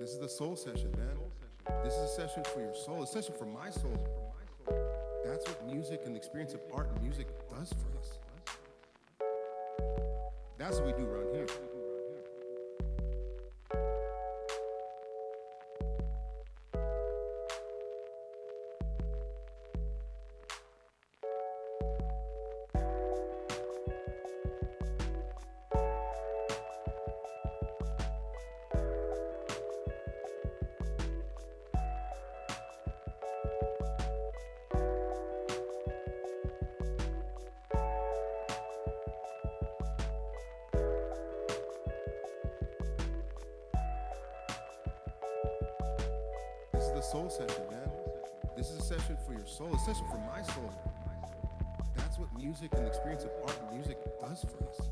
This is the soul session, man. This is a session for your soul, a session for my soul. That's what music and the experience of art and music does for us. That's what we do around here. Soul session, man. This is a session for your soul, a session for my soul. That's what music and the experience of art and music does for us.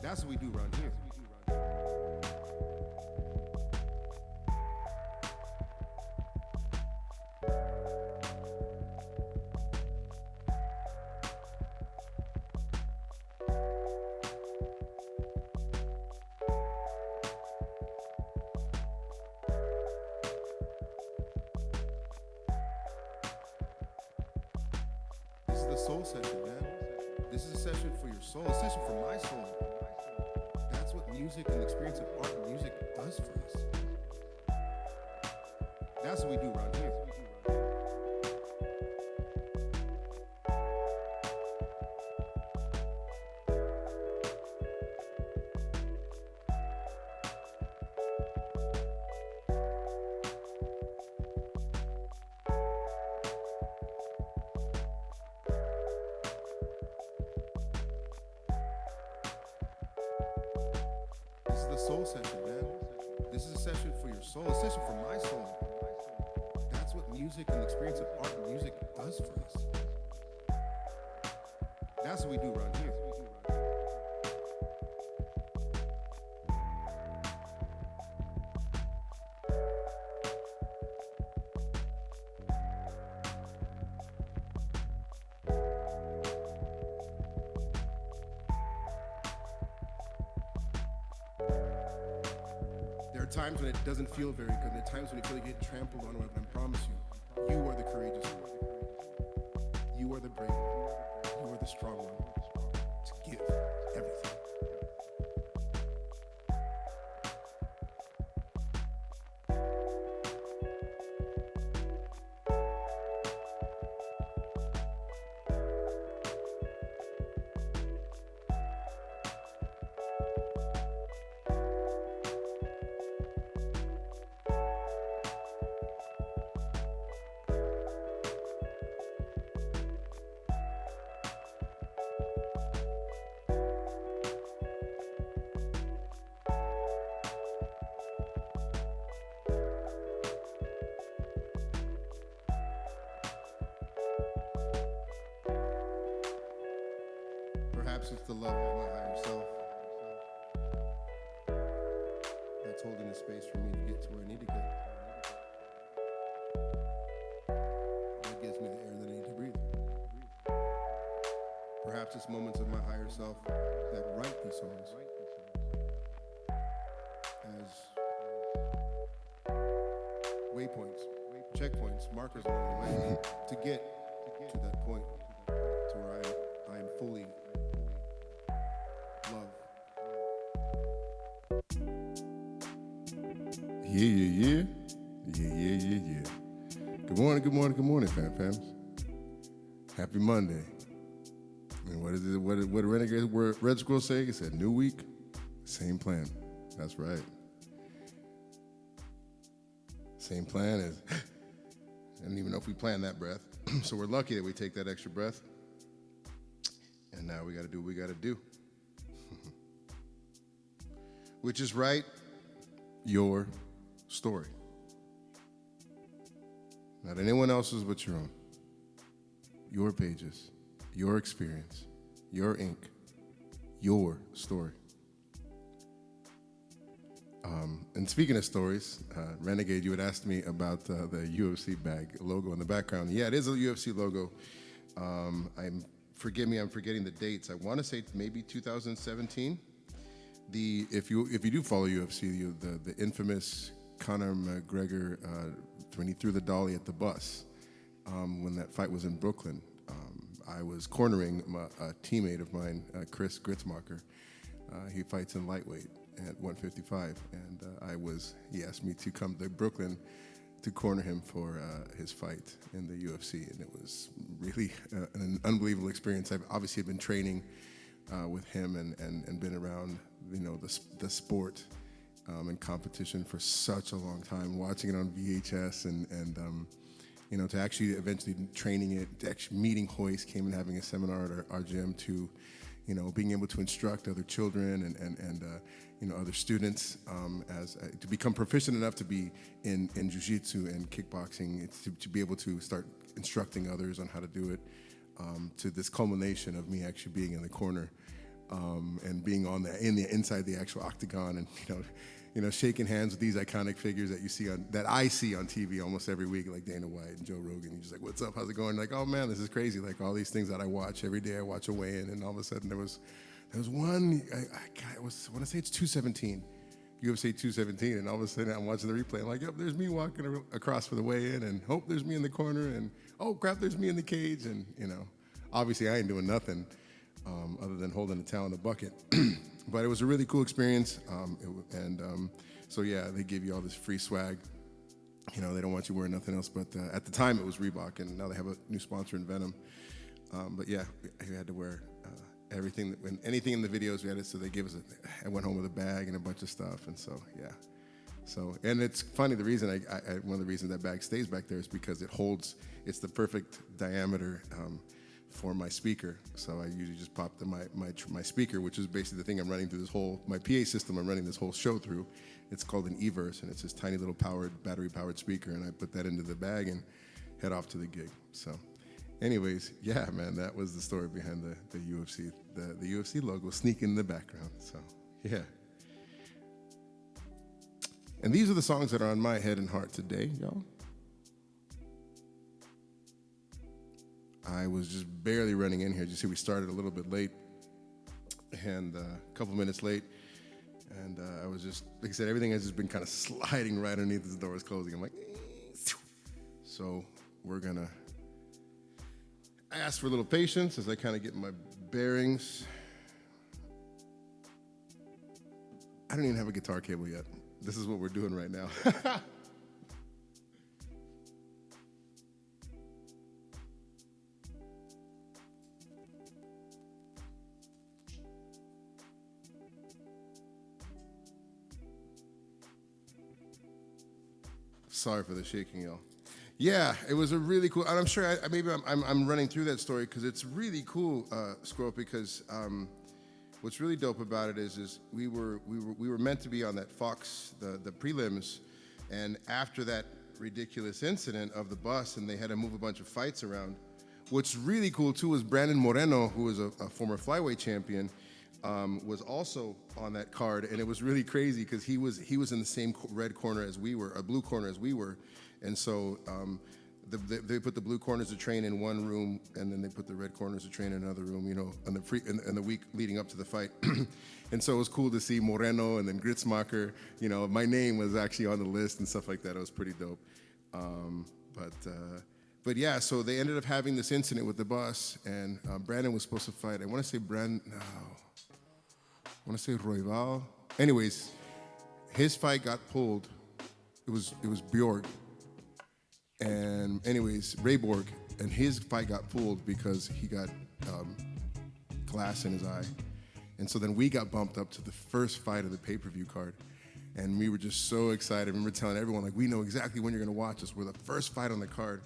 That's what we do around here. Soul session, man. This is a session for your soul, a session for my soul. That's what music and the experience of art and music does for us. That's what we do around here. Soul session, man. This is a session for your soul, a session for my soul. That's what music and the experience of art and music does for us. That's what we do around here. There are times when it doesn't feel very good. There are times when you feel like you get trampled on. And I promise you, you are the courageous one. You are the brave one. You are the strong one to give everything. Perhaps it's the love of my higher self that's holding the space for me to get to where I need to get. That gives me the air that I need to breathe. Perhaps it's moments of my higher self that write these songs as waypoints, checkpoints, markers along the way to get to that point to where I am fully love. Yeah. Good morning, fams. Happy Monday. And what is it? What did Renegade Red Squirrel say? He said, new week, same plan. That's right. Same plan as, I don't even know if we planned that breath. So we're lucky that we take that extra breath. And now we got to do what we got to do. Which is write your story. Not anyone else's but your own. Your pages, your experience, your ink, your story. And speaking of stories, Renegade, you had asked me about the UFC bag logo in the background. Yeah, it is a UFC logo. Forgive me, I'm forgetting the dates. I want to say maybe 2017. If you do follow UFC, the infamous Conor McGregor when he threw the dolly at the bus, when that fight was in Brooklyn, I was cornering a teammate of mine, Chris Gritzmacher. He fights in lightweight at 155, and he asked me to come to Brooklyn to corner him for his fight in the UFC, and it was really an unbelievable experience. I've obviously been training with him and been around, the sport and competition for such a long time, watching it on VHS and to actually eventually training it, to actually meeting Hoist, came and having a seminar at our gym, to being able to instruct other children and other students to become proficient enough to be in jiu-jitsu and kickboxing, to be able to start instructing others on how to do it, to this culmination of me actually being in the corner and being inside the actual octagon, and shaking hands with these iconic figures that I see on TV almost every week, like Dana White and Joe Rogan. You're just like, what's up? How's it going? Like, oh man, this is crazy. Like all these things that I watch every day. I watch a weigh-in, and all of a sudden there was one. I want to say it's 217, UFC 217, and all of a sudden I'm watching the replay. I'm like, yep, there's me walking across for the weigh-in, and hope there's me in the corner, and oh crap, there's me in the cage, and obviously I ain't doing nothing other than holding a towel in a bucket. But it was a really cool experience, so yeah, they give you all this free swag. They don't want you wearing nothing else, but at the time it was Reebok, and now they have a new sponsor in Venom. But yeah, we had to wear everything, anything in the videos we had it, so they gave us I went home with a bag and a bunch of stuff, and so yeah. So, and it's funny, the reason one of the reasons that bag stays back there is because it's the perfect diameter for my speaker. So I usually just pop my speaker, which is basically the thing I'm running through my PA system I'm running this whole show through. It's called an Everse, and it's this tiny little battery-powered speaker, and I put that into the bag and head off to the gig. So anyways, yeah, man, that was the story behind the UFC, the UFC logo sneaking in the background. So yeah. And these are the songs that are on my head and heart today, y'all. I was just barely running in here. You see, we started a little bit late, and a couple minutes late, and I was just, like I said, everything has just been kind of sliding right underneath as the door was closing. I'm like, so we're gonna ask for a little patience as I kind of get my bearings. I don't even have a guitar cable yet. This is what we're doing right now. Sorry for the shaking, y'all. Yeah, it was a really cool, and I'm sure I'm running through that story because it's really cool, Squirrel, because what's really dope about it is we were meant to be on that Fox, the prelims, and after that ridiculous incident of the bus, and they had to move a bunch of fights around. What's really cool too is Reynaldo Moreno, who is a former flyweight champion, was also on that card, and it was really crazy because he was in the same red corner as we were, a blue corner as we were, and so they put the blue corners to train in one room, and then they put the red corners to train in another room, in the week leading up to the fight. And so it was cool to see Moreno and then Gritzmacher. My name was actually on the list and stuff like that. It was pretty dope. But yeah, so they ended up having this incident with the bus, and Brandon was supposed to fight. I want to say Royval. Anyways, his fight got pulled. It was Bjorg. And anyways, Rayborg, and his fight got pulled because he got glass in his eye. And so then we got bumped up to the first fight of the pay-per-view card. And we were just so excited. I remember telling everyone, like, we know exactly when you're gonna watch us. We're the first fight on the card.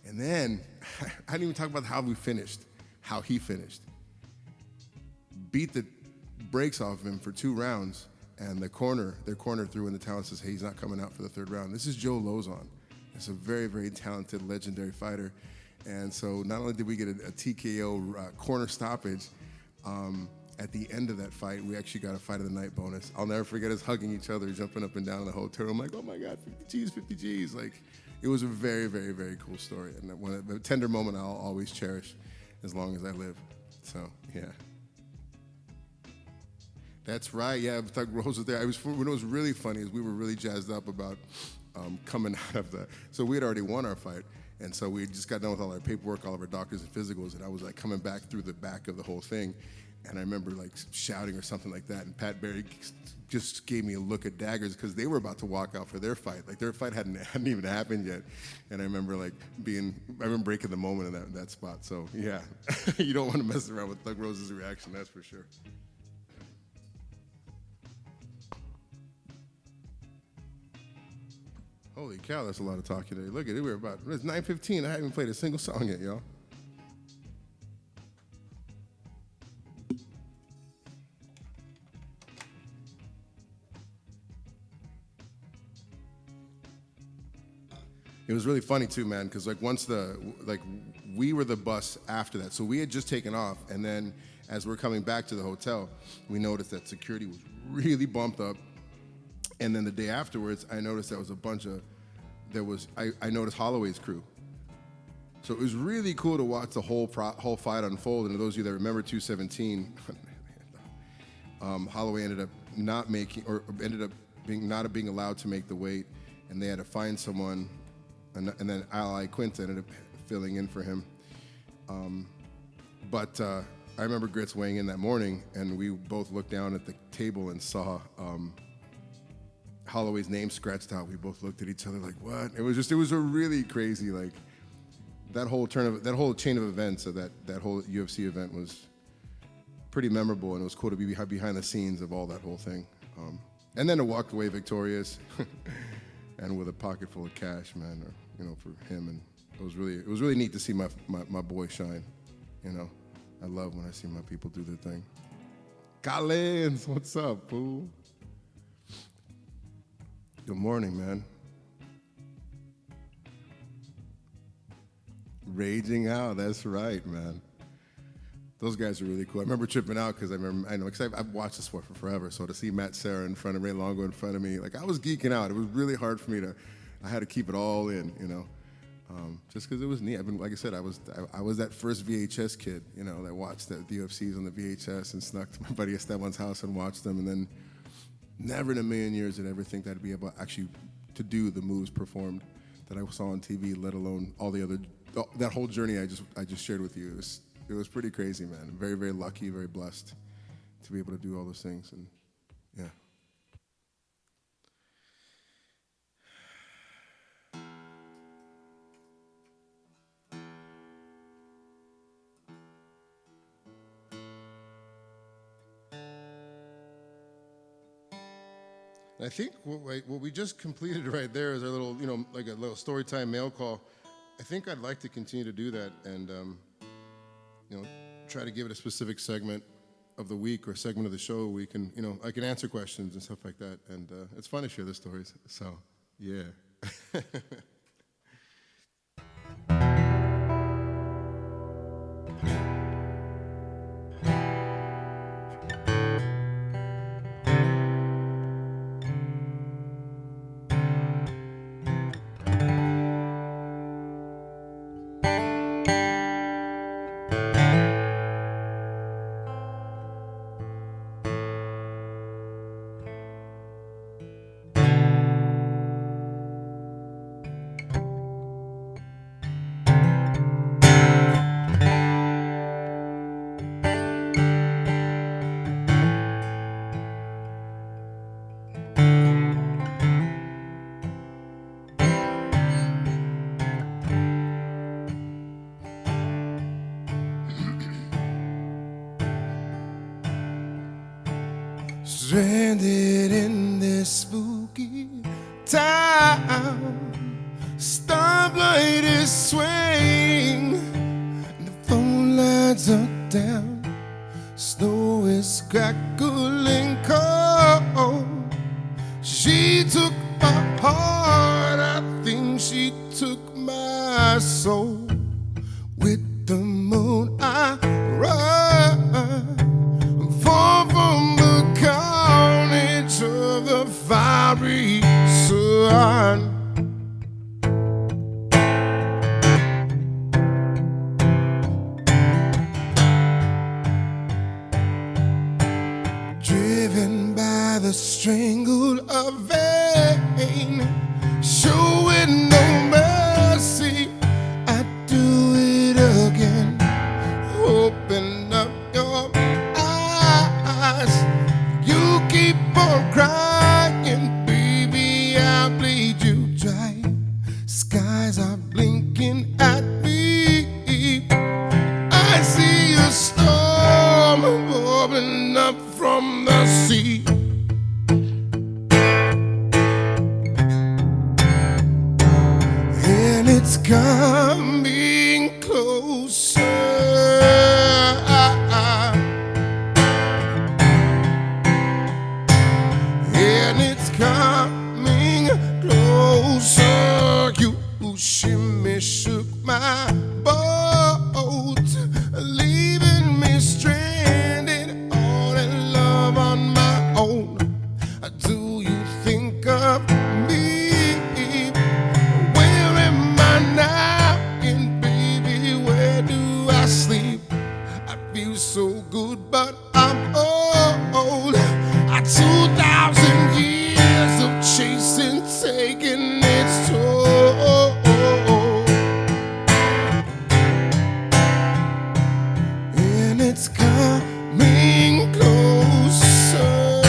And then, I didn't even talk about how he finished. Beat the brakes off of him for 2 rounds, and their corner threw in the towel and says, hey, he's not coming out for the 3rd round. This is Joe Lozon. He's a very, very talented, legendary fighter. And so not only did we get a TKO corner stoppage, at the end of that fight, we actually got a fight of the night bonus. I'll never forget us hugging each other, jumping up and down in the hotel room, like, oh my God, 50 G's. Like, it was a very, very, very cool story. And a tender moment I'll always cherish as long as I live. So, yeah. That's right. Yeah, Thug Rose was there. When it was really funny is we were really jazzed up about coming out of that. So we had already won our fight, and so we just got done with all our paperwork, all of our doctors and physicals, and I was like coming back through the back of the whole thing, and I remember like shouting or something like that, and Pat Barry just gave me a look at daggers because they were about to walk out for their fight. Like their fight hadn't even happened yet, and I remember breaking the moment in that spot. So yeah, you don't want to mess around with Thug Rose's reaction, that's for sure. Holy cow, that's a lot of talk today. Look at it, it's 9:15. I haven't even played a single song yet, y'all. It was really funny too, man, because we were the bus after that. So we had just taken off, and then as we're coming back to the hotel, we noticed that security was really bumped up. And then the day afterwards, I noticed I noticed Holloway's crew. So it was really cool to watch the whole fight unfold. And to those of you that remember 217, Holloway ended up not being allowed to make the weight, and they had to find someone, and then Ally Quinta ended up filling in for him. But I remember Grits weighing in that morning, and we both looked down at the table and saw Holloway's name scratched out. We both looked at each other like, what? It was a really crazy, like, that whole chain of events of that whole UFC event was pretty memorable, and it was cool to be behind the scenes of all that whole thing. And then to walk away victorious and with a pocket full of cash, man, for him. And it was really neat to see my boy shine, I love when I see my people do their thing. Collins, what's up, fool? Good morning, man. Raging Out, that's right, man. Those guys are really cool. I remember tripping out because I've watched the sport for forever, so to see Matt Serra in front of Reynaldo in front of me, like I was geeking out. It was really hard for me I had to keep it all in, just because it was neat. Like I said, I was that first VHS kid, that watched the UFCs on the VHS and snuck to my buddy Esteban's house and watched them, and then never in a million years did I ever think that I'd be able actually to do the moves performed that I saw on TV, let alone all the other, that whole journey I just shared with you. It was pretty crazy, man. I'm very, very lucky, very blessed to be able to do all those things, and yeah. I think what we just completed right there is our little, like a little story time mail call. I think I'd like to continue to do that and, try to give it a specific segment of the week or segment of the show where we can, I can answer questions and stuff like that. And it's fun to share the stories. So, yeah. Stranded in this spooky town, stoplight is swaying, and the phone lines are down, snow is crackling cold. She took my heart, I think she took my soul. With the moon I run, far from the carnage of the fiery sun. driven by the strangle of vein, showing no mercy. I do it again. Open up your eyes. You keep on crying, baby, I'll bleed you dry. Skies are blinking at me. I see a storm bubbling up from the sea. And it's coming closer. And it's coming closer. You shimmy shook my boat, leaving me stranded all in love on my own. Do you think of me? Where am I now? And baby, where do I sleep? I feel so good, but I'm old. 2,000 years of chasing, taking its toll. And it's coming closer.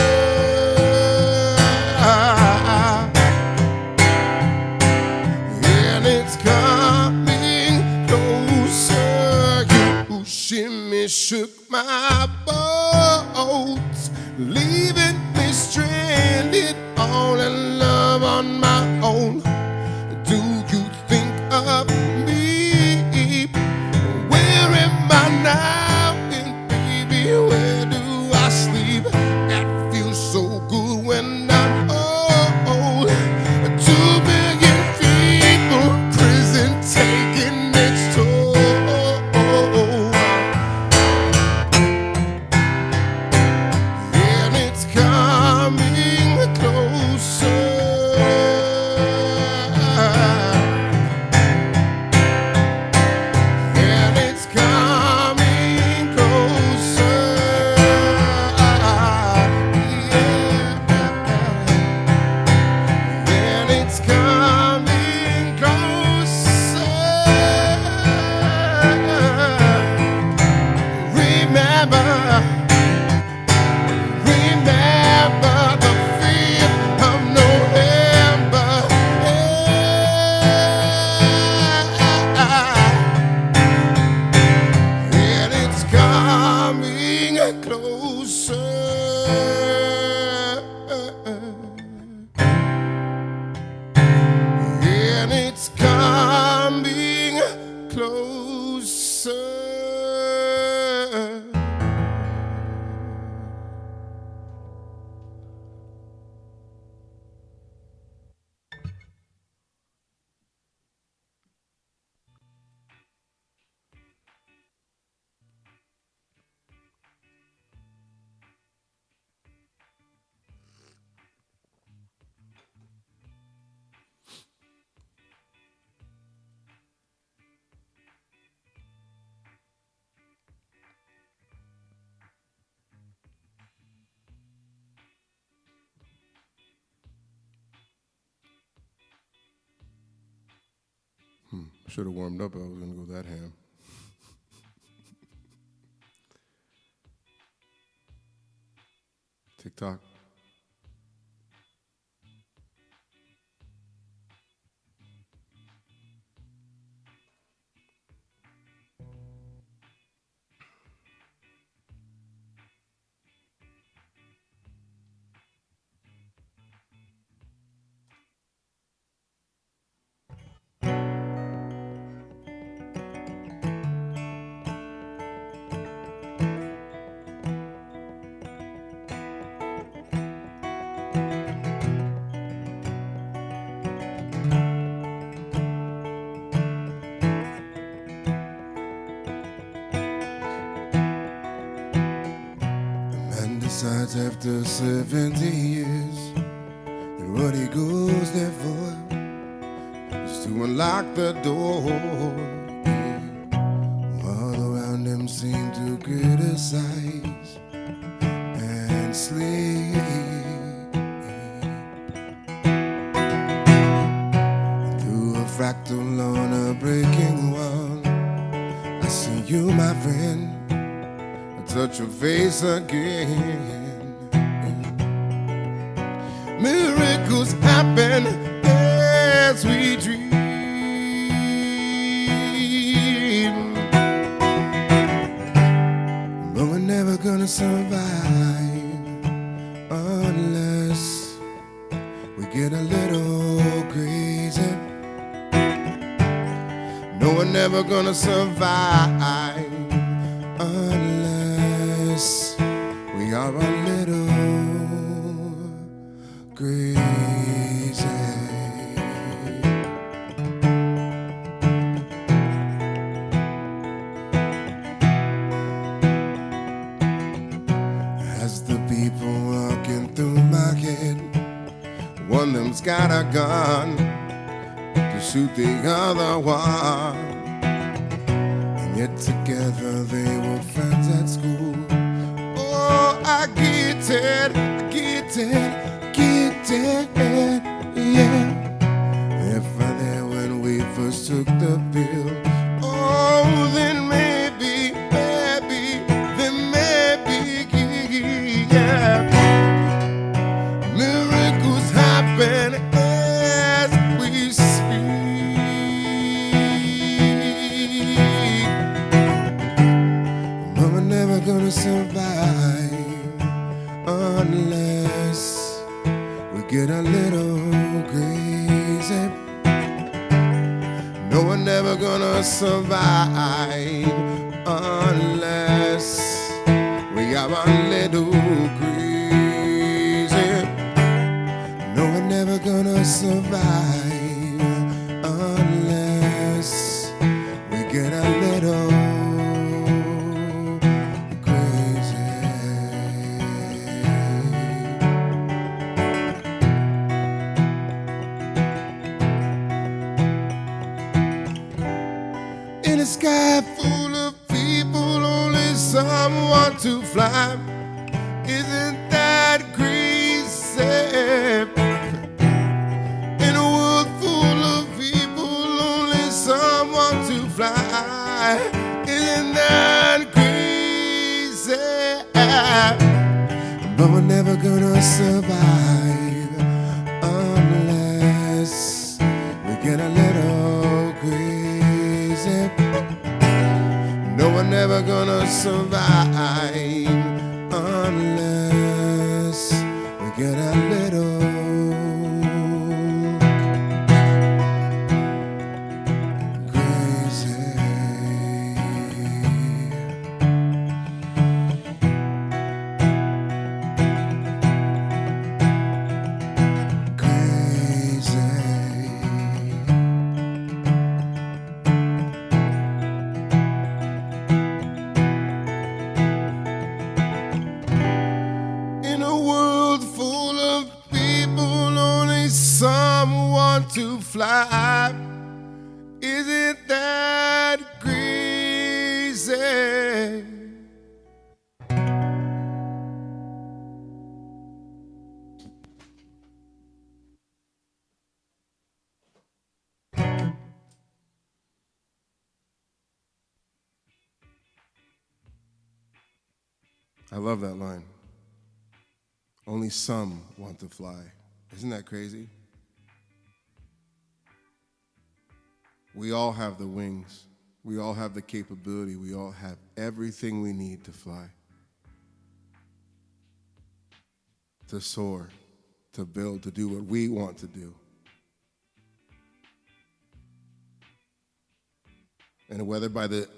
And it's coming closer. You shimmy shook my boat, leaving me stranded all in love on my own. Do you think of me? Where am I now? And baby, where do I sleep? That feels so good when I'm old. 2 billion people, prison taking its toll. And it's coming closer. And it's coming closer. And it's coming closer. Remember the 5th of November. And it's coming closer. And it's coming closer. Should have warmed up. I was gonna go that ham. TikTok. Decides after 70 years that what he goes there for is to unlock the door. All around him seem to criticize, and and sleep. Through a fractal on a breaking wall, I see you, my friend. I touch your face again. Miracles happen as we dream. But we're never gonna survive unless we get a little crazy. No, we're never gonna survive unless we are a little crazy. As the people walking through my head, one of them's got a gun to shoot the other one, and yet together they were friends at school. Oh, I get it, yeah. If I there when we first took the pill, oh, then maybe, yeah. Miracles happen as we speak. But we're never gonna survive unless we get a little crazy. No, we're never gonna survive unless we are a little crazy. No, we're never gonna survive unless we get a little crazy. In a sky full of people, only some want to fly. Isn't that crazy? In a world full of people, only some want to fly. Isn't that crazy? But we're never gonna survive unless we get a little crazy. No, we're never gonna survive unless we get a little crazy. In a world full of people, only some want to fly. Isn't that crazy? I love that line. Only some want to fly. Isn't that crazy? We all have the wings. We all have the capability. We all have everything we need to fly. To soar, to build, to do what we want to do. And whether by the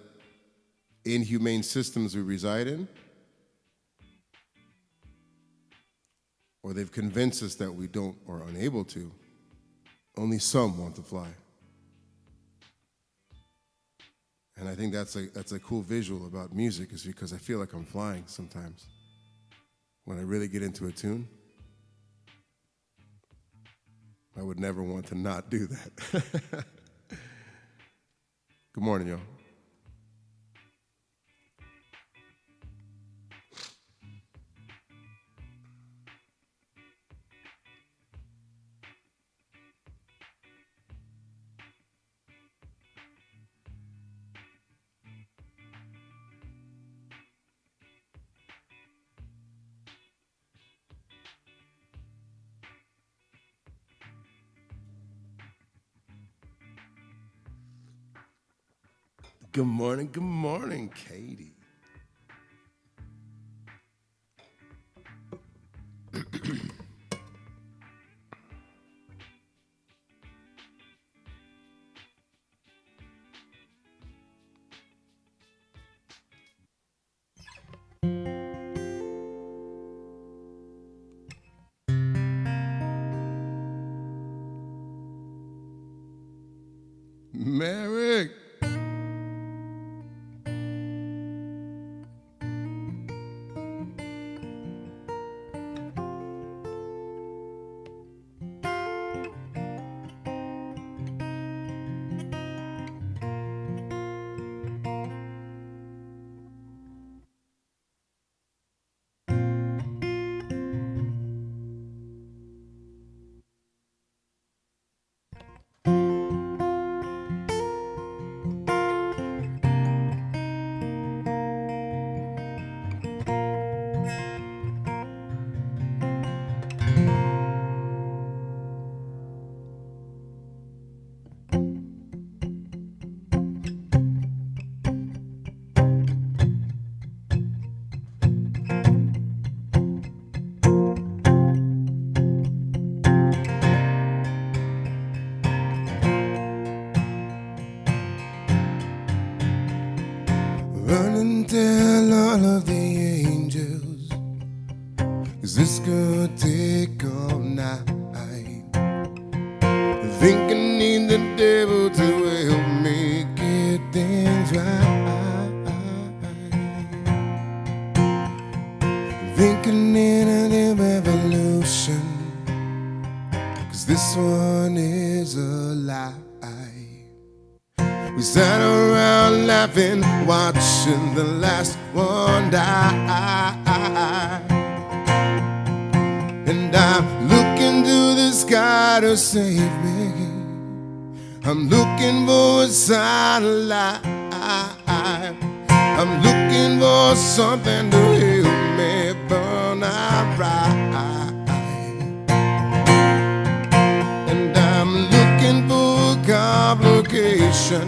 inhumane systems we reside in, or they've convinced us that we don't or are unable to, only some want to fly. And I think that's a cool visual about music, is because I feel like I'm flying sometimes. When I really get into a tune, I would never want to not do that. Good morning, y'all. Good morning, Katie. Merrick. Run and tell all of the angels, 'cause this could take all night. Think I need the devil to help me get things right. Think I need a new revolution, 'cause this one is a lie. We sat around laughing, watching the last one die. And I'm looking to the sky to save me. I'm looking for a sign of life. I'm looking for something to help me burn out right. And I'm looking for a complication.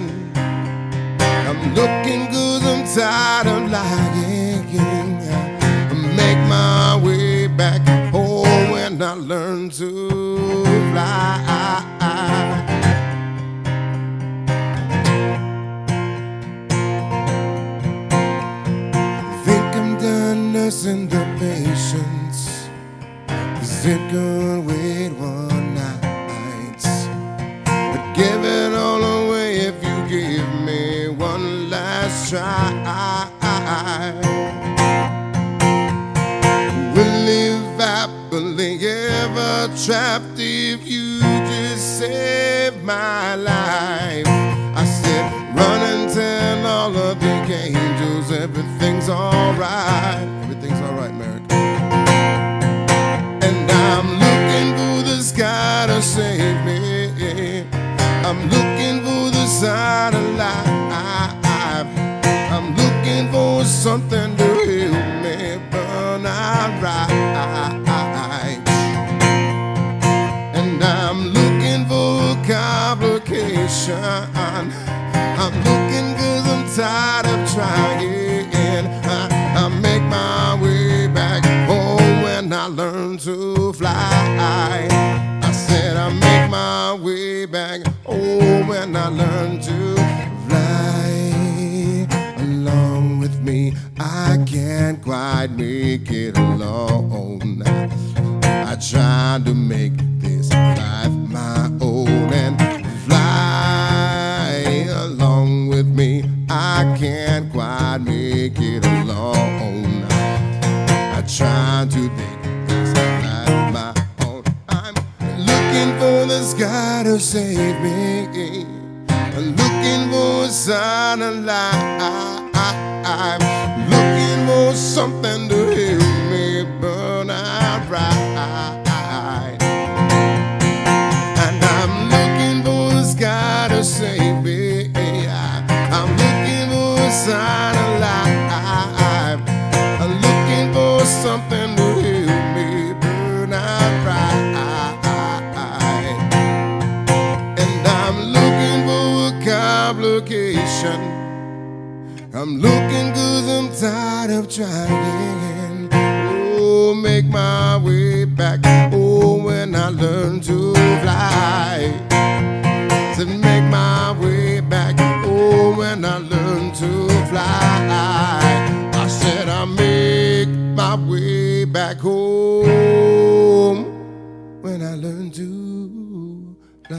I'm looking 'cause I'm tired of lying. Make my way back home when I learn to fly. Think I'm done nursing the patience, 'cause it could wait one night. But give it all away if you give me one last try. We'll live happily ever trapped if you just save my life. I said, run and tell all of the angels everything's alright. Everything's alright, Merrick. And I'm looking for the sky to save me. I'm looking for the sign of life. I'm looking for something to help me burn out right. And I'm looking for a complication. I'm looking 'cause I'm tired of trying. I make my way back home when I learn to fly. I said I make my way back home when I learn to fly. Along with me, I can't quite make it alone. I try to make this life my own and fly along with me. I can't quite make it alone. I try to make this life my own. I'm looking for the sky to save me. I'm looking for a sign of life. I'm looking for something to help me burn out right. And I'm looking for the sky to save me. I'm looking for a sign of life. I'm looking for something to help me burn out right. And I'm looking for a complication. tired of trying. Oh, make my way back. Oh, when I learn to fly. Said make my way back. Oh, when I learn to fly. I said I'll make my way back home when I learn to fly.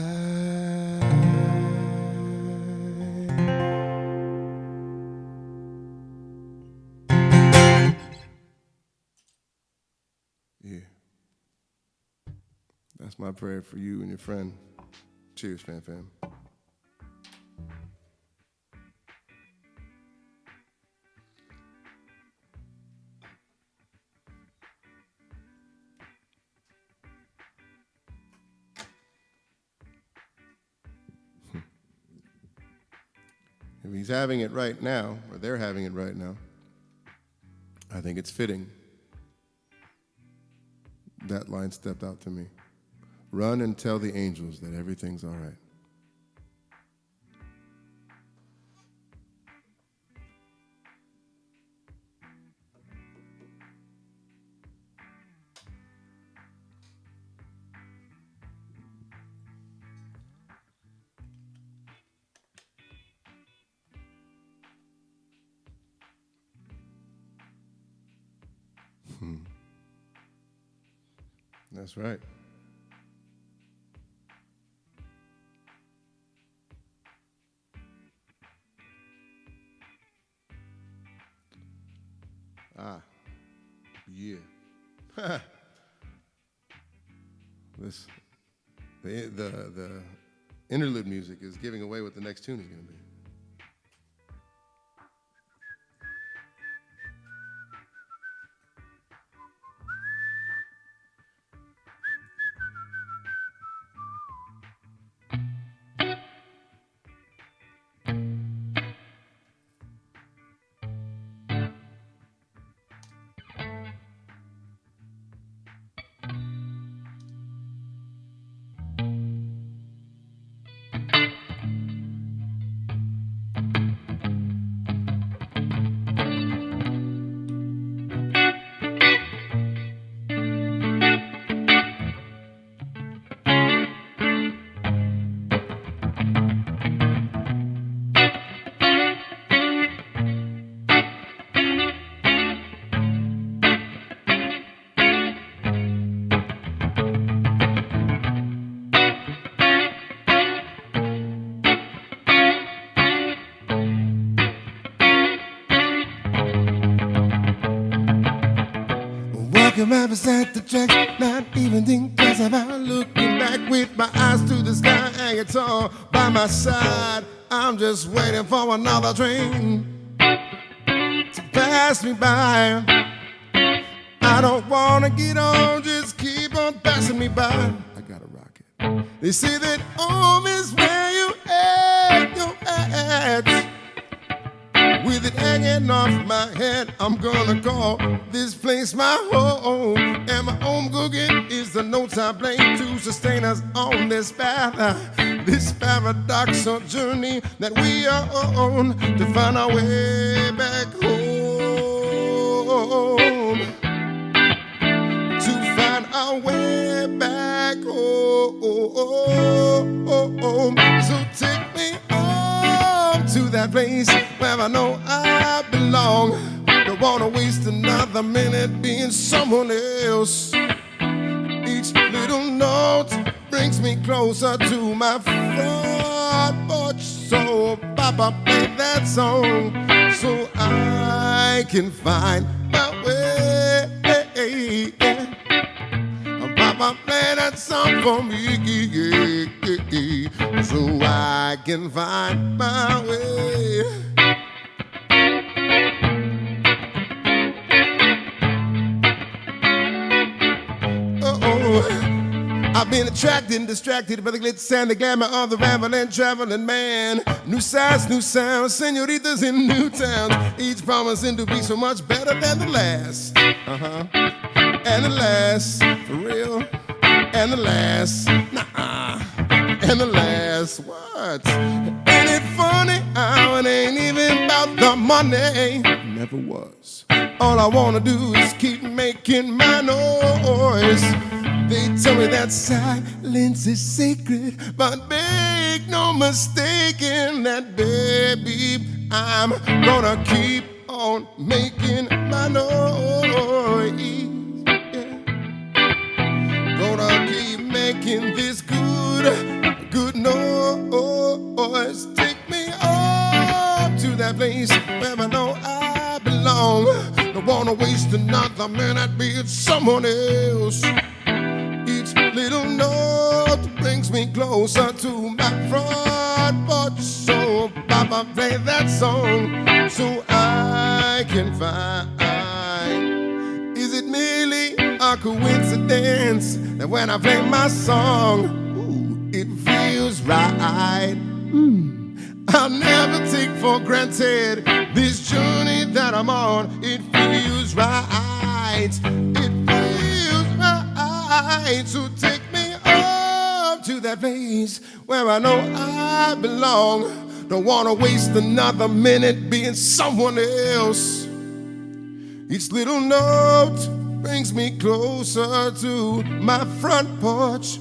Yeah. That's my prayer for you and your friend. Cheers, fam. If he's having it right now, or they're having it right now, I think it's fitting. That line stepped out to me. Run and tell the angels that everything's all right. That's right. Ah, yeah. The interlude music is giving away what the next tune is going to be. Right beside the track, not even think twice about looking back with my eyes to the sky. And it's all by my side. I'm just waiting for another train to pass me by. I don't wanna get on, just keep on passing me by. I gotta rock it. They say that home is where you at, you're at. With it hanging off my head, I'm gonna call this place my home. And my home cooking is the notes I play to sustain us on this path, this paradoxical journey that we are on to find our way back home. To find our way back home. So take me home to that place where I know I belong. Don't wanna waste another minute being someone else. Each little note brings me closer to my front porch. So Papa, play that song so I can find my way. Papa, play that song for me so I can find my way. I've been attracted and distracted by the glitz and the glamour of the rambling, traveling man. New sights, new sounds, senoritas in new towns, each promising to be so much better than the last. And the last, for real. And the last, nah. And the last, what? And it funny how it ain't even about the money. Never was. All I wanna do is keep making my noise. They tell me that silence is sacred, but make no mistake in that, baby. I'm gonna keep on making my noise. Yeah. Gonna keep making this good noise. Take me up to that place where I know I belong. Don't wanna waste another minute being someone else. Each little note brings me closer to my front porch. So Papa, play that song so I can find. Is it merely a coincidence that when I play my song, ooh, it feels right? I'll never take for granted this journey that I'm on. It feels right. It feels right. So take me up to that place where I know I belong. Don't wanna waste another minute being someone else. Each little note brings me closer to my front porch.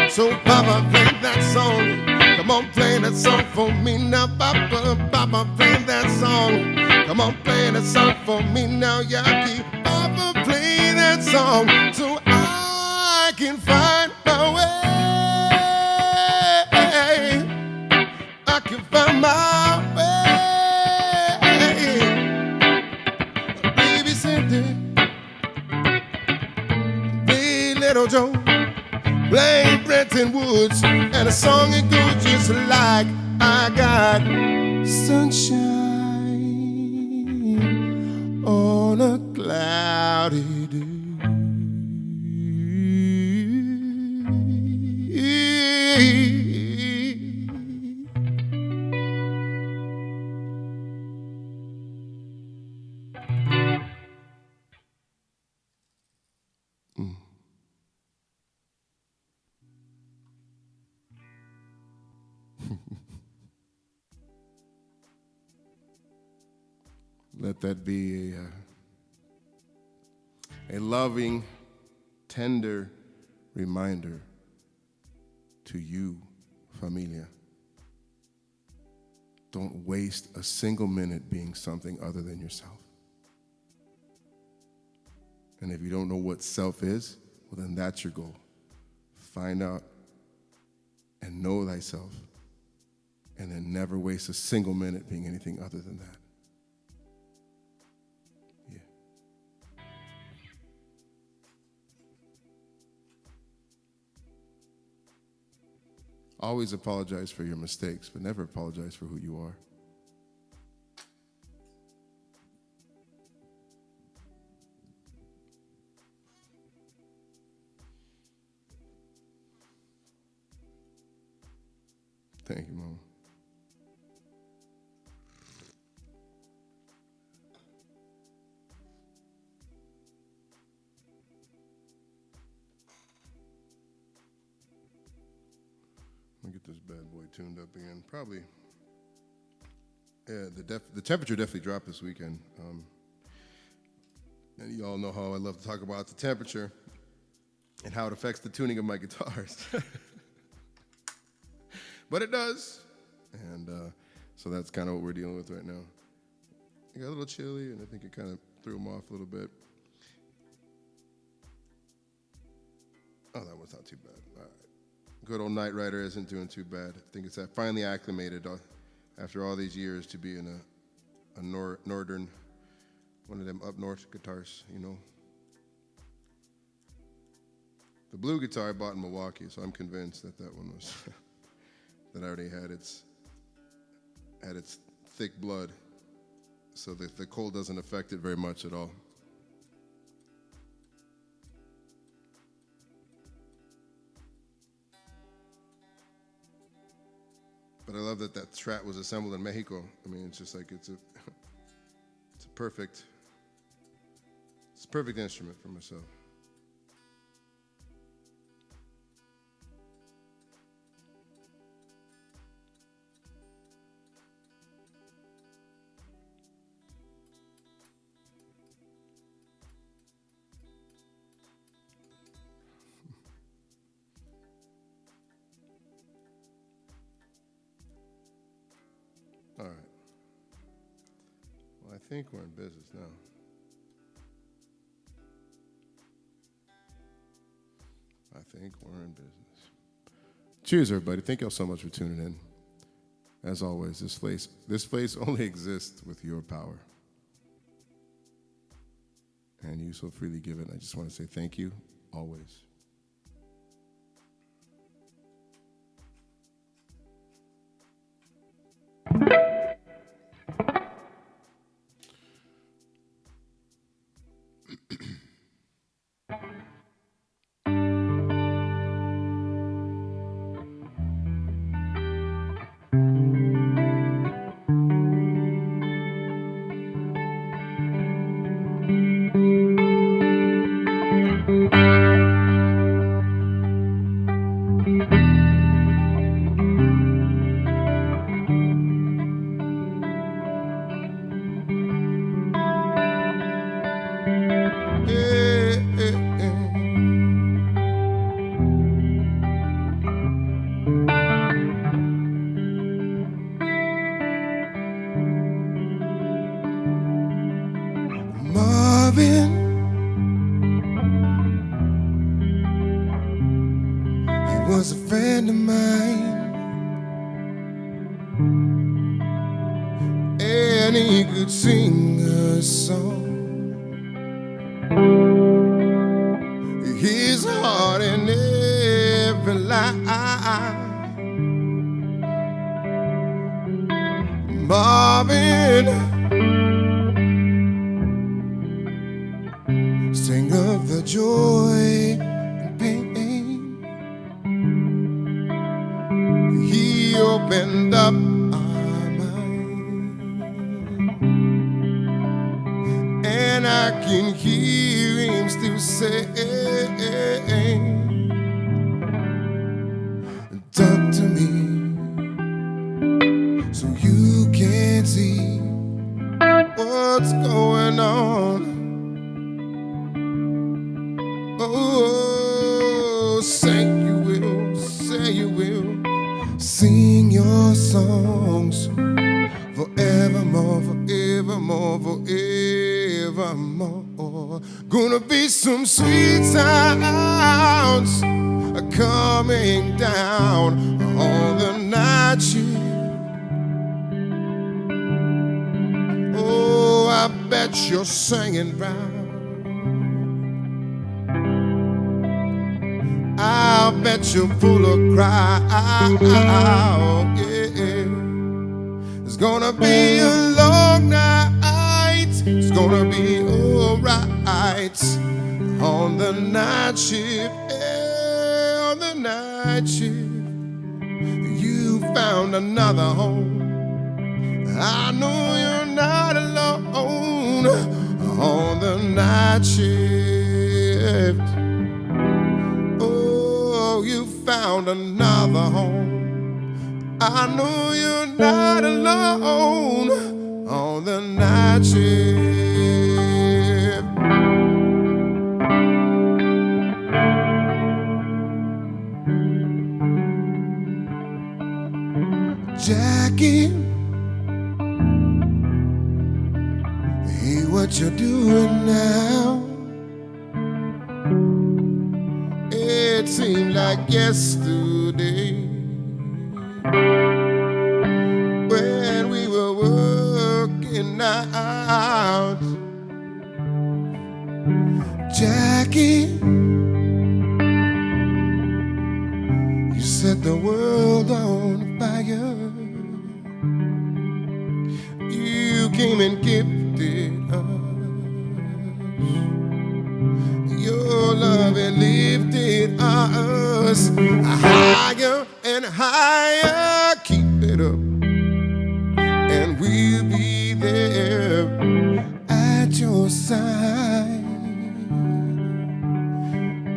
So Papa, play that song. Come on, play that song for me now, Papa. Papa, play that song. Come on, play that song for me now, Yaki. Papa, play that song so I can find my way. I can find my way. Baby said that, hey, little Joe. Play Bretton Woods, and a song it goes just like I got sunshine on a cloudy day. Let that be a loving, tender reminder to you, familia. Don't waste a single minute being something other than yourself. And if you don't know what self is, well, then that's your goal. Find out and know thyself, and then never waste a single minute being anything other than that. Always apologize for your mistakes, but never apologize for who you are. Thank you, Mama. I'll get this bad boy tuned up again. Probably, yeah, the temperature definitely dropped this weekend. And you all know how I love to talk about the temperature and how it affects the tuning of my guitars. But it does. And so that's kind of what we're dealing with right now. It got a little chilly, and I think it kind of threw them off a little bit. Oh, that was not too bad. All right. Good old Knight Rider isn't doing too bad. I think it's finally acclimated after all these years to be in a northern, one of them up north guitars, you know. The blue guitar I bought in Milwaukee, so I'm convinced that that one was, that already had its thick blood, so that the cold doesn't affect it very much at all. But I love that Strat was assembled in Mexico. I mean, it's just like it's a perfect instrument for myself. think we're in business now. I think we're in business. Cheers, everybody. Thank y'all so much for tuning in. As always, this place only exists with your power. And you so freely give it. I just want to say thank you, always. Marvin, he was a friend of mine, and he could sing a song. His heart in every line. Marvin, sing of the joy and pain. He opened up our mind, and I can hear him still say, talk to me so you can see what's going on. Oh, say you will sing your songs forevermore, forevermore, forevermore. Gonna be some sweet sounds coming down on the night shift. Oh, I bet you're singing right. I'll bet you're full of crowd, yeah. It's gonna be a long night. It's gonna be alright on the night shift, yeah, on the night shift. You found another home. I know you're not alone on the night shift. You found another home. I know you're not alone on the night shift. Jackie, hey, what you doing now? It seemed like yesterday when we were working out. Jackie, you set the world on fire. You came and gifted us your love and lifted us higher and higher. Keep it up, and we'll be there at your side.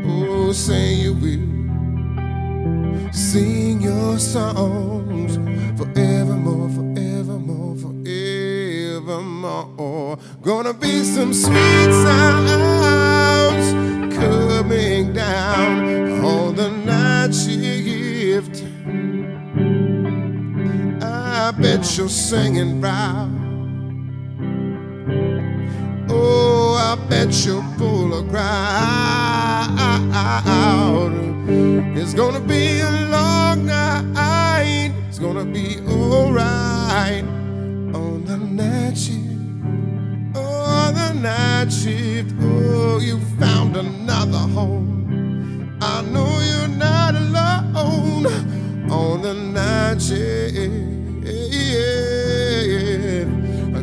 Oh, say you will sing your songs forevermore, forevermore, forevermore. Gonna be some sweet sounds coming down on the night shift. I bet you're singing proud. bet you'll pull a crowd. It's gonna be a long night. It's gonna be alright on the night shift. Oh, the night shift. Oh, you found another home. I know you're not alone on the night shift.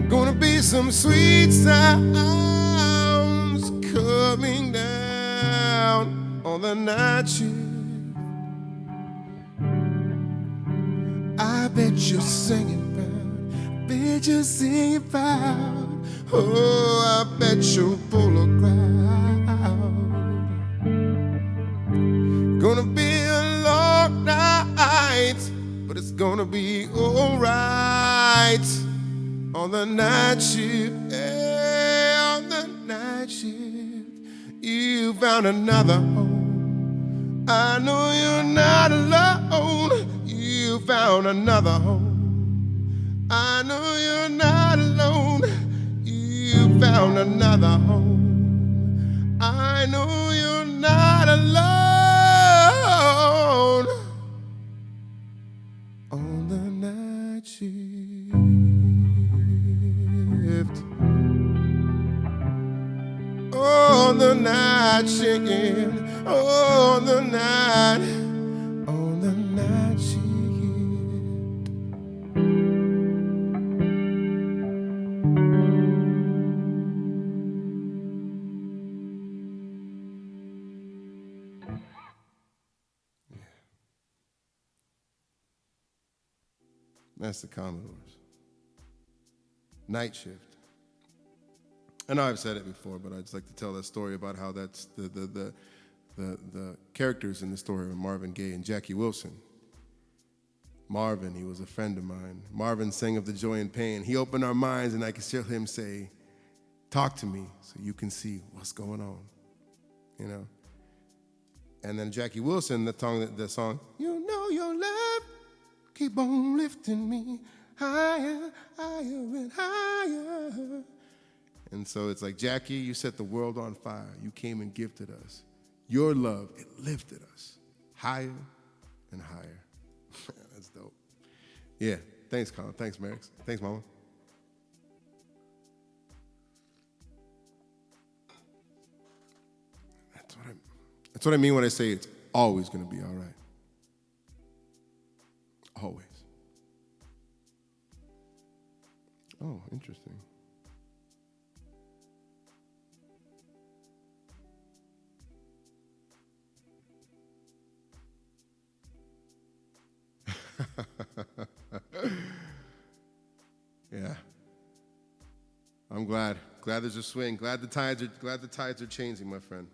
Gonna be some sweet sounds coming down on the night shift. I bet you're singing proud, bet you're singing proud. Oh, I bet you'll pull a crowd. Gonna be a long night, but it's gonna be alright on the night shift. Yeah, on the night shift. You found another home. I know you're not alone. You found another home. I know you're not alone. You found another home. I know you're not alone on the night shift. On the night shift. On the night. On the night shift. That's the Commodores. Night shift. I know I've said it before, but I'd just like to tell that story about how that's the characters in the story are Marvin Gaye and Jackie Wilson. Marvin, he was a friend of mine. Marvin sang of the joy and pain. He opened our minds, and I could hear him say, "Talk to me so you can see what's going on," you know. And then Jackie Wilson, the song, "You know your love, keep on lifting me higher, higher and higher." And so it's like, Jackie, you set the world on fire. You came and gifted us. Your love, it lifted us higher and higher. That's dope. Yeah, thanks, Colin. Thanks, Merrick. Thanks, Mama. That's what I mean when I say it's always going to be all right. Always. Oh, interesting. Yeah. I'm glad. Glad there's a swing. Glad the tides are changing, my friend.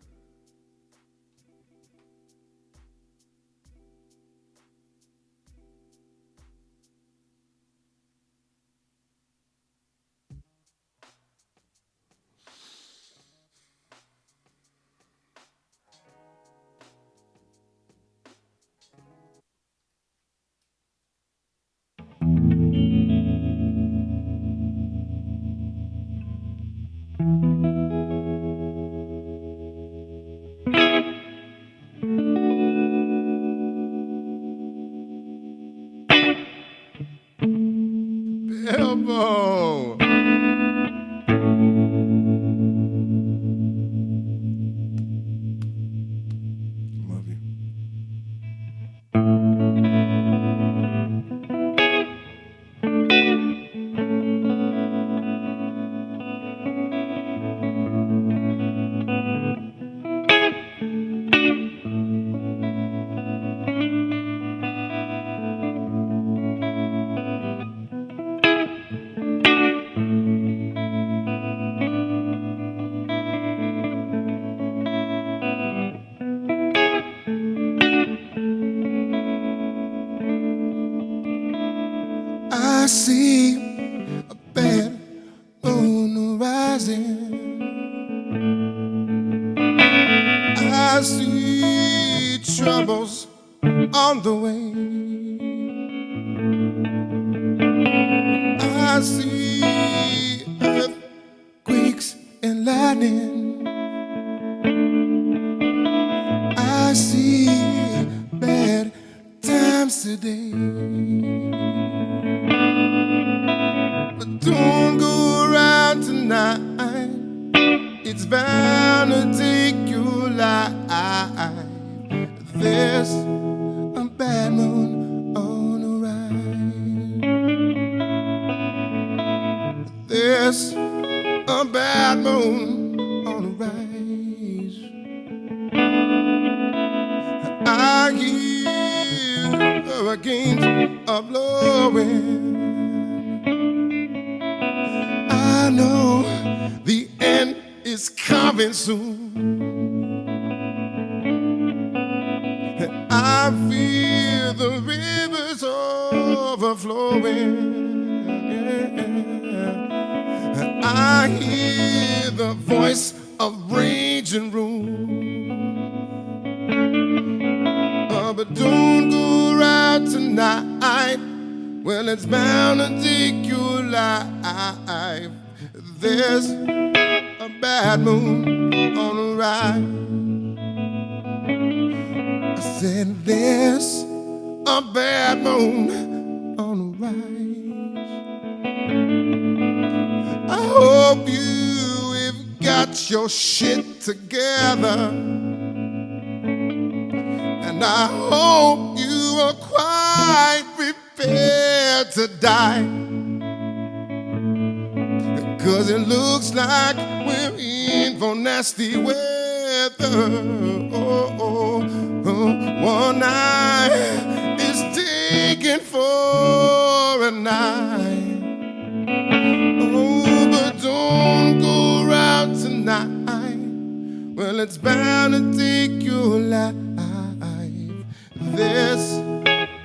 Elbow. Love you. I see a bad moon rising. I see troubles on the way. I see earthquakes and lightning. see bad times today, but don't go around tonight. It's bound to take your life. There's a bad moon on the rise. There's a bad moon on the rise. I hear hurricanes are blowing. I know the end is coming soon. I feel the rivers overflowing. I hear the voice of raging room. But don't go around tonight. Well, it's bound to take your life. There's a bad moon on the rise. I said there's a bad moon on the rise. I hope you have got your shit together, and I hope you are quite prepared to die, 'cause it looks like we're in for nasty weather. One night is taken for a night. But don't go around tonight. Well, it's bound to take your life. There's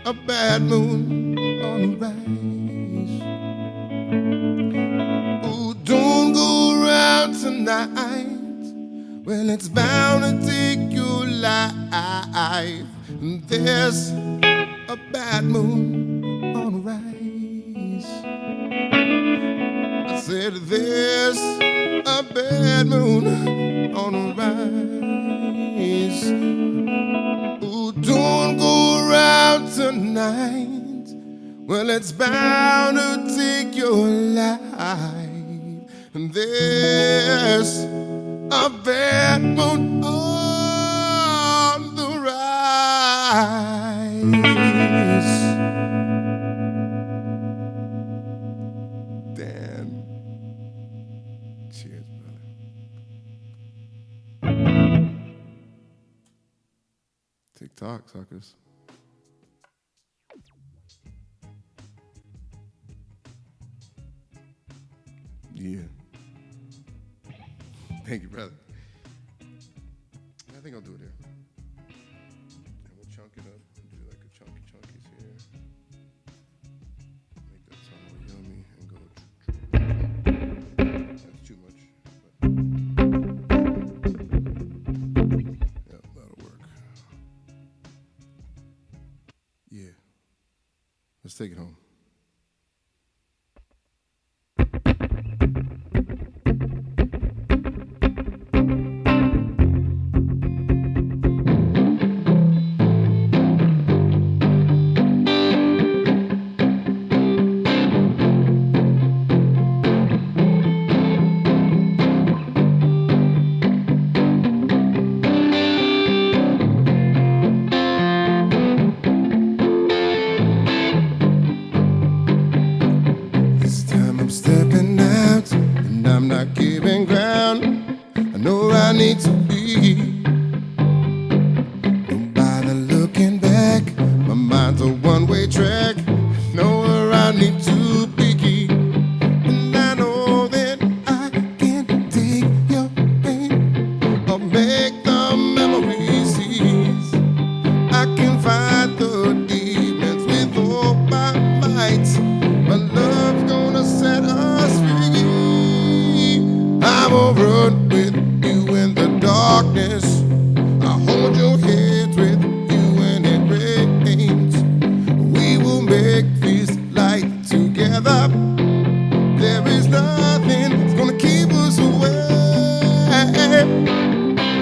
a bad moon on the rise. Oh, don't go around tonight. Well, it's bound to take your life. There's a bad moon on the rise. I said there's a bad moon on the rise. Oh, don't go around tonight. Well, it's bound to take your life. And there's a bad moon on the rise. Dan. Cheers, brother. TikTok, suckers. Yeah. Thank you, brother. I think I'll do it here. And we'll chunk it up and do like a chunkies here. Make that sound all yummy and go. That's too much. Yeah, that'll work. Yeah. Let's take it home.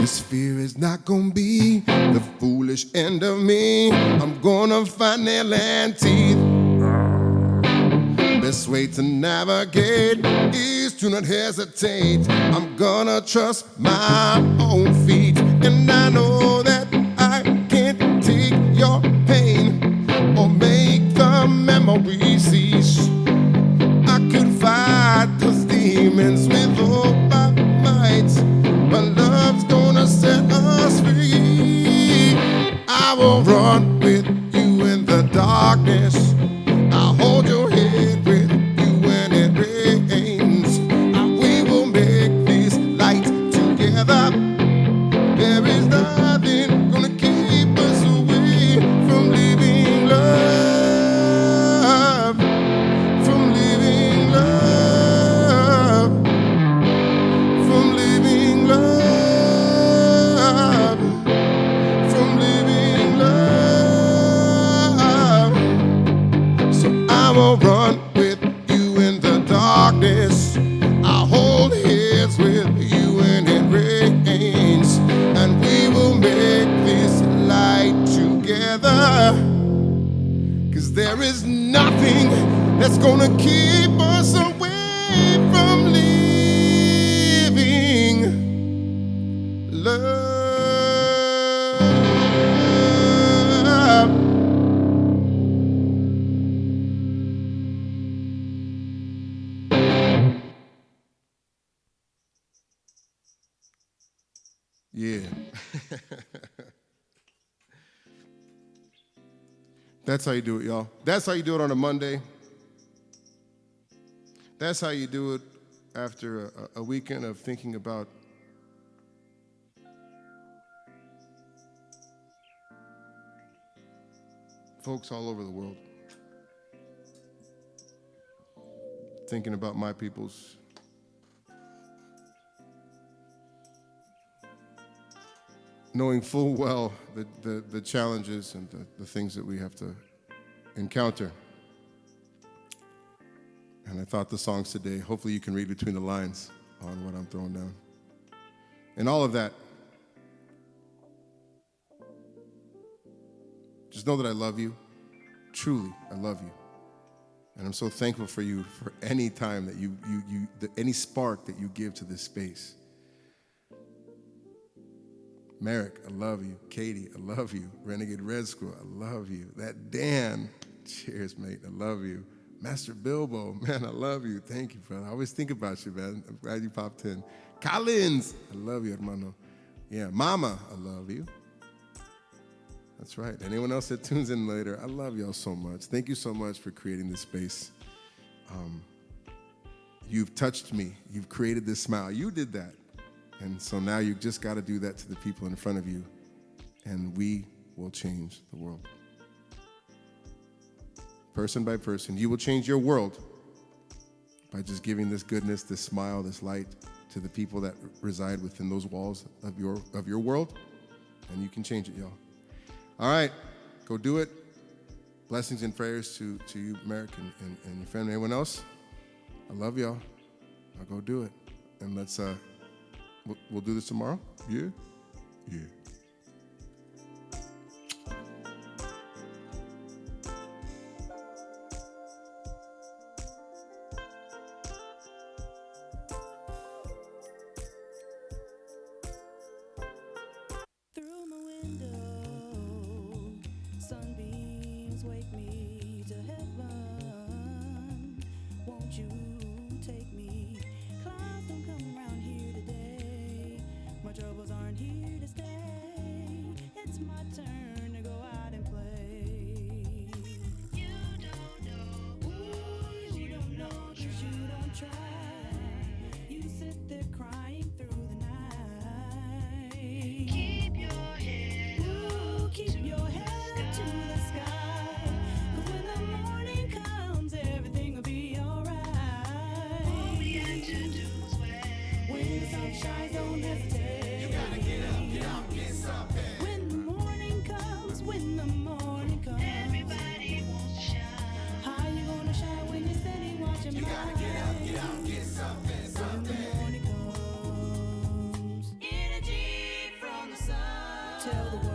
This fear is not gonna be the foolish end of me. I'm gonna find nail and teeth. Best way to navigate is to not hesitate. I'm gonna trust my own feet. And I know that I can't take your pain or make the memory cease. I could fight those demons with all my might, but love's gonna set us free. I will run with you in the darkness. I'll hold your head with you when it rains. We will make this light together. There is nothing gonna keep us away from living love, from living love, from living love, from living love. So I will run with you in the darkness. I'll hold hands with you when it rains. And we will make this light together. 'Cause there is nothing that's gonna keep us away from living love. Yeah. That's how you do it, y'all. That's how you do it on a Monday. That's how you do it after a weekend of thinking about folks all over the world. Thinking about my peoples. Knowing full well the challenges and the things that we have to encounter. And I thought the songs today, hopefully you can read between the lines on what I'm throwing down. And all of that, just know that I love you. Truly, I love you. And I'm so thankful for you for any time that any spark that you give to this space. Merrick, I love you. Katie, I love you. Renegade Red Squirrel, I love you. That Dan, cheers, mate, I love you. Master Bilbo, man, I love you. Thank you, brother. I always think about you, man. I'm glad you popped in. Collins, I love you, hermano. Yeah, Mama, I love you. That's right. Anyone else that tunes in later, I love y'all so much. Thank you so much for creating this space. You've touched me. You've created this smile. You did that. And so now you just got to do that to the people in front of you, and we will change the world. Person by person, you will change your world by just giving this goodness, this smile, this light to the people that reside within those walls of your world, and you can change it, y'all. All right, go do it. Blessings and prayers to you, Merrick, and your family. Anyone else? I love y'all. I'll go do it, and let's. We'll do this tomorrow? Yeah? Yeah. Through my window, sunbeams wake me to heaven. Won't you take me? Clouds don't come around here today. My troubles aren't here to stay. It's my turn to go out and play. You don't know. Ooh, you don't know 'cause you don't try. You sit there crying through the night. Keep your head. Ooh, keep your head up to the sky. 'Cause when the morning comes, everything will be alright. All we have to do is wait. When the sun shines, don't hesitate. You gotta get up, get something. When the morning comes, everybody wants to shine. How you gonna shine when you're standing watching? You gotta get up, tell the world.